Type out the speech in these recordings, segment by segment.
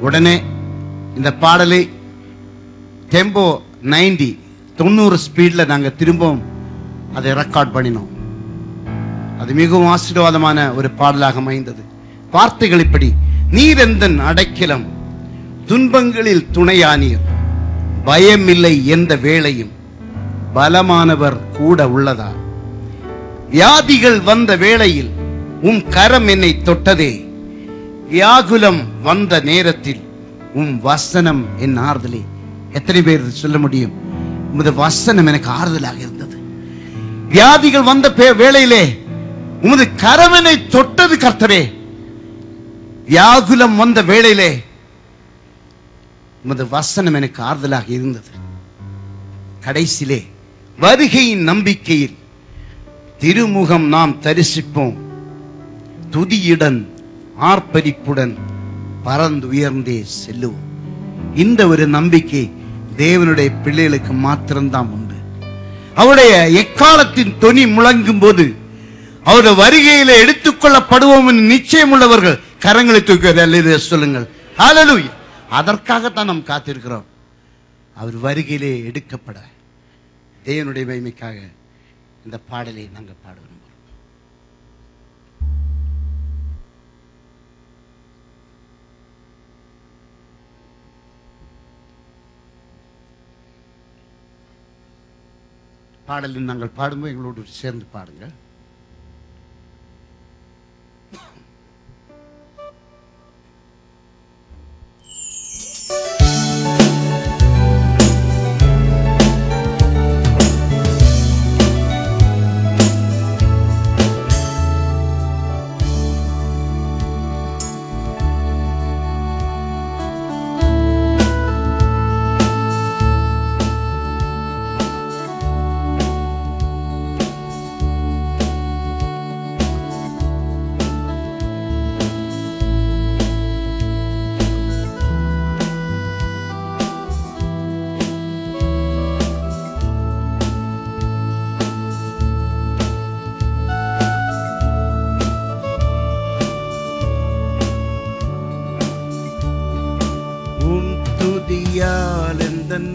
உடனே இந்த பாடலை டெம்போ 90 ஸ்பீட்ல நாங்க திரும்பவும் அதை ரெக்கார்ட் பண்ணினோம். அது மிகவும் ஆசீர்வாதமான ஒரு பாடலாக அமைந்தது. வார்த்தைகள் இப்படி: நீர் எந்தன் அடைக்கலம், துன்பங்களில் துணையானீர், பயமில்லை எந்த வேளையும், பலமானவர் கூட உள்ளதா, வியாதிகள் வந்த வேளையில் உம் கரம் என்னை தொட்டதே, வியாகுலம் வந்த நேரத்தில் உம் வசனம் என் ஆறுதலே. எத்தனை பேர் சொல்ல முடியும்? உமது வசனம் எனக்கு ஆறுதலாக இருந்தது. வியாதிகள் வந்த வேளையிலே உமது கரம் என்னை தொட்டது கர்த்தரே. வியாகுலம் வந்த வேளையிலே உமது வசனம் எனக்கு ஆறுதலாக இருந்தது. கடைசியிலே வருகையின் நம்பிக்கையில் திருமுகம் நாம் தரிசிப்போம், துதியுடன் ஆர்ப்பரிப்புடன் பறந்து உயர்ந்தே செல்லுவோம். இந்த ஒரு நம்பிக்கை தேவனுடைய பிள்ளைகளுக்கு மாத்திரம்தான் உண்டு. அவருடைய எக்காலத்தின் தொனி முழங்கும் போது அவருடைய வருகையில எடுத்துக்கொள்ளப்படுவோம் நிச்சயம் உள்ளவர்கள் கரங்களை தூக்கி சொல்லுங்கள். ஹல்லேலூயா. அதற்காகத்தான் நாம் காத்திருக்கிறோம். அவர் வருகையிலே எடுக்கப்பட தேவனுடைய மகிமைக்காக இந்த பாடலை நாங்கள் பாடுவோம். பாடலில் நாங்கள் பாடும்போது எங்களோடு சேர்ந்து பாடுங்கள்.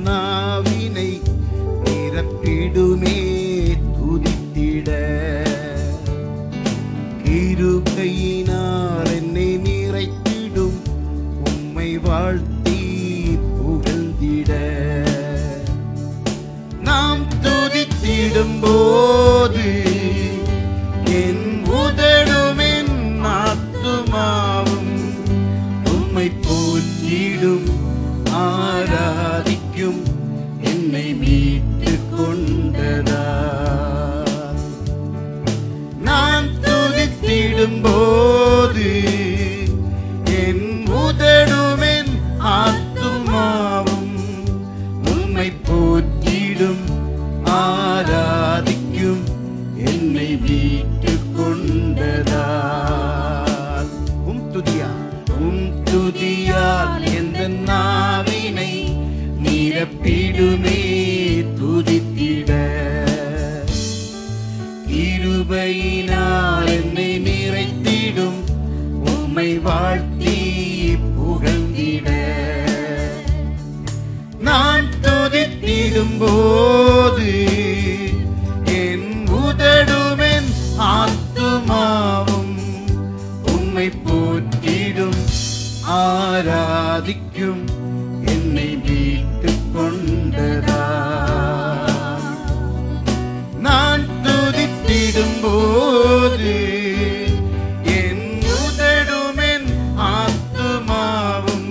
நாவினை நிரப்பிடுமே துதித்திட, கிருபையினால் என்னை நிறைத்திடும் உம்மை வாழ்த்தி புகழ்ந்திட. நாம் துதித்திடும் போது என் உதடும் என் ஆத்துமாவும் உம்மை போற்றிடும் ஆராதிக்கும் என்னை மீட்டு கொண்டதா. நான் துதித்திடும் போது என் உதடும் என் ஆத்துமாவும் உம்மை போற்றிடும் ஆராதிக்கும் என்னை மீட்டு கொண்டதா. துதியால் எந்த நாவினை நிரப்பிடுமே துதித்திட, கிருபையினால் என்னை நிறைத்திடும் உம்மை வாழ்த்தி புகழ்ந்திட. நான் துதித்திடும் போது என் உதடும் என் ஆத்துமாவும் உம்மை போற்றிடும் ஆராதிக்கும் என்னை மீட்டு கொண்டதா. நான் துதித்திடும் போது என் உதடும் என் ஆத்துமாவும்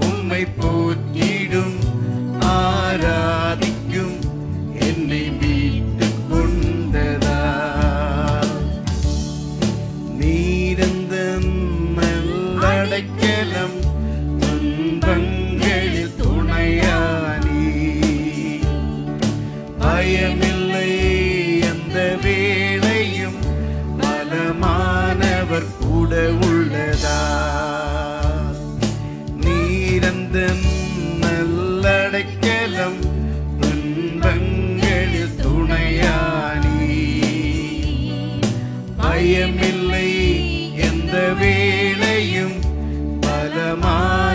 உம்மை போற்றிடும் ஆராதிக்கும் என்னை மீட்டு கொண்டதா. நீரந்தன் அடைக்கலம், துன்பங்களில் துணையானி, பயமில்லை எந்த வேளையும் பலமானவர் கூட உள்ளதா. நீரந்தன் நல்லடைக்கலம், துன்பங்களில் துணையானி, பயமில்லை எந்த வேளையும் பலமான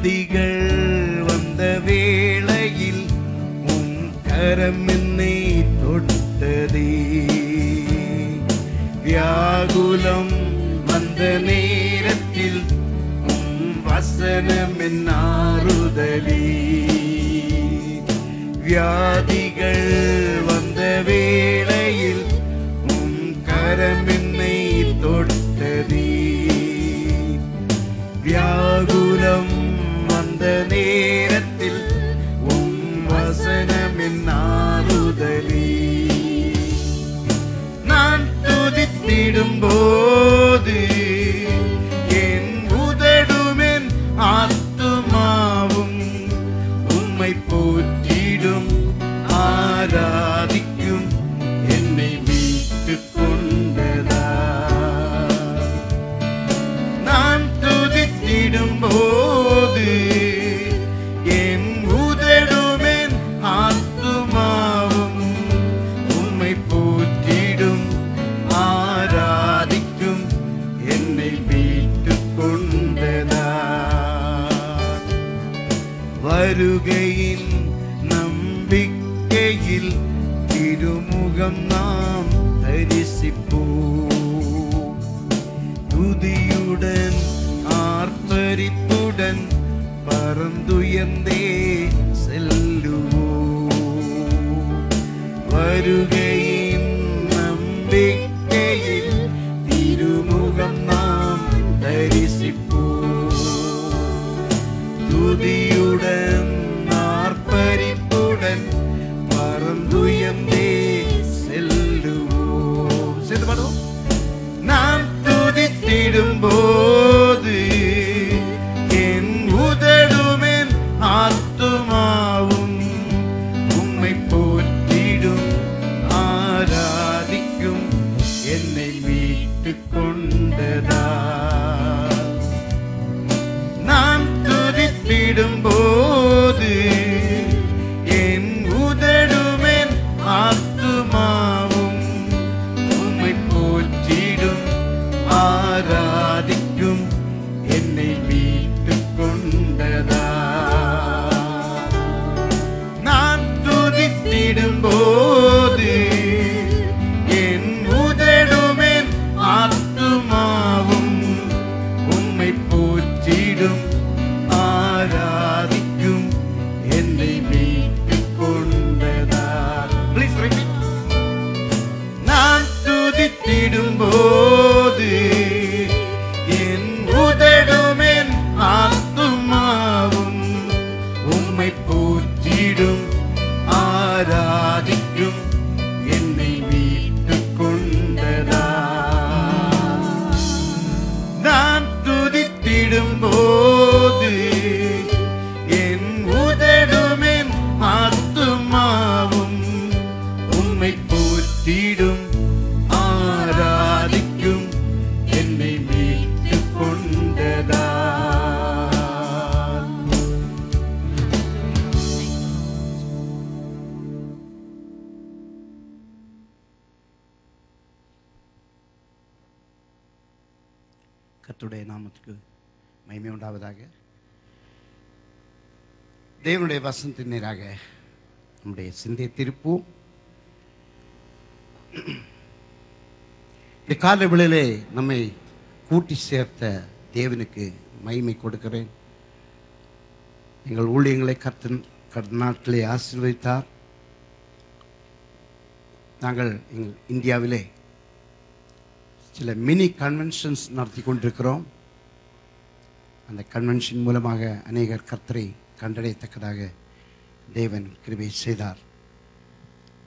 வியாதிகள் வந்த வேளையில் உம் கரம் என்னை தொட்டதே. வியாகுலம் வந்த நேரத்தில் உம் வசனம் என் ஆறுதலே. வியாதிகள் வந்த வேளையில் உம் கரம் என்னை தொட்டதே. வியாகுலம் வந்த நேரத்தில் உம் வசனம் என் ஆறுதலே. நான் துதித்திடும் போது என் உதடுமென் ஆத்துமாவும் உம்மை போற்றிடும் ஆராதிக்கும் என்னை மீட்டுக் கொண்டதா. நான் துதித்திடும் போது என் உதடுமென் ஆத்துமாவும் உம்மை போற்றிடும் ஆராதிக்கும் என்னை மீட்டுக் கொண்டதா. வருகையின் நம்பிக்கையில் திருமுகம் நாம் தரிசிப்போம். துதியுடன் ஆர்ப்பரிப்புடன் பரந்துயர்ந்தே செல்லுவோம். வருகையின் நம்பிக்கையில் திருமுகம் நாம் தரிசிப்போம். துதியுடன் ஆர்ப்பரிப்புடன் பரந்துயர்ந்தே செல்லுவோம். சேர்ந்து பாடுவோம். நான் துதித்திடும் போது என் உதடுமென் ஆத்துமாவும் உம்மை போற்றிடும் ஆராதிக்கும் என்னை மீட்டுக் கொண்டதா. நான் துதித்திடும் போது என் உதடுமென் ஆத்துமாவும் உம்மை போற்றிடும் ஆராதிக்கும் என்னை மீட்டுக் கொண்டதா. நான் துதித்திடும் போது என் உதடுமென் ஆத்துமாவும் உம்மை போற்றிடும் ஆராதிக்கும் என்னை மீட்டுக் கொண்டதா. Please repeat. நான் துதித்திடும் போது என் உதடுமென் ஆத்துமாவும் உம்மை போற்றிடும் ஆராதிக்கும் என்னை மீட்டுக் கொண்டதா. நான் துதித்திடும் போது என் உதடுமென் ஆத்துமாவும் உம்மை போற்றிடும் ஆராதிக்கும் என்னை மீட்டுக் கொண்டதா. கர்த்தருடைய நாமத்துக்கு மகிமை உண்டாவதாக. தேவனுடைய வசனத்தின் நேராக நம்முடைய சிந்தையை திருப்புவோம். இந்த கால வேளையிலே நம்மை கூட்டி சேர்த்த தேவனுக்கு மகிமை கொடுக்கிறேன். எங்கள் ஊழியங்களை கர்த்தர் நாட்டிலே ஆசீர்வதித்தார். நாங்கள் இந்தியாவிலே சில மினி கன்வென்ஷன்ஸ் நடத்தி கொண்டிருக்கிறோம். அந்த கன்வென்ஷன் மூலமாக அநேகர் கர்த்தரை கண்டடையத்தக்கதாக தேவன் கிருபை செய்தார்.